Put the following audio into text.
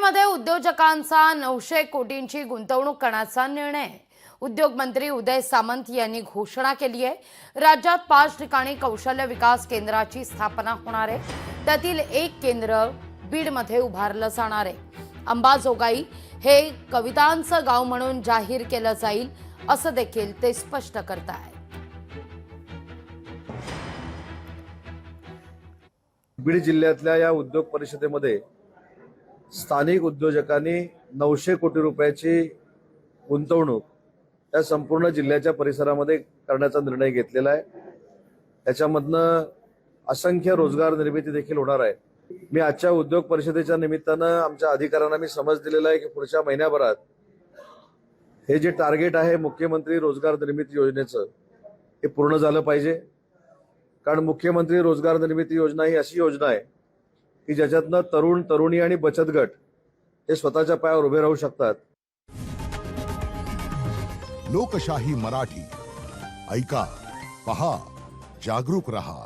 बीडमध्ये उद्योजकांचा 900 कोटींची गुंतवणूक करण्याचा निर्णय उद्योग मंत्री उदय सामंत यांनी घोषणा केली आहे। राज्यात 5 ठिकाणी कौशल्य विकास केंद्राची स्थापना होणार आहे। त्यातील एक केंद्र बीडमध्ये उभारलं जाणार आहे। अंबाजोगाई हे कवितांचं गाव म्हणून जाहीर केलं जाईल असं देखील ते स्पष्ट करतायत। बीड जिल्ह्यातल्या या उद्योग परिषदेमध्ये स्थानिक उद्योजकांनी 900 कोटी रुपयाची गुंतवणूक या संपूर्ण जिल्ह्याच्या परिसरामध्ये करण्याचा निर्णय घेतलेला आहे। त्याच्यामधनं असंख्य रोजगार निर्मिती देखील होणार आहे। मी आजच्या उद्योग परिषदेच्या निमित्तानं आमच्या अधिकाऱ्यांना मी समज दिलेला आहे की पुढच्या महिन्याभरात हे जे टार्गेट आहे मुख्यमंत्री रोजगार निर्मिती योजनेचं हे पूर्ण झालं पाहिजे। कारण मुख्यमंत्री रोजगार निर्मिती योजना ही अशी योजना आहे की ज्याच्यातनं तरुण तरुणी आणि बचत गट हे स्वतःच्या पायावर उभे राहू शकतात। लोकशाही मराठी ऐका, पहा, जागरूक रहा।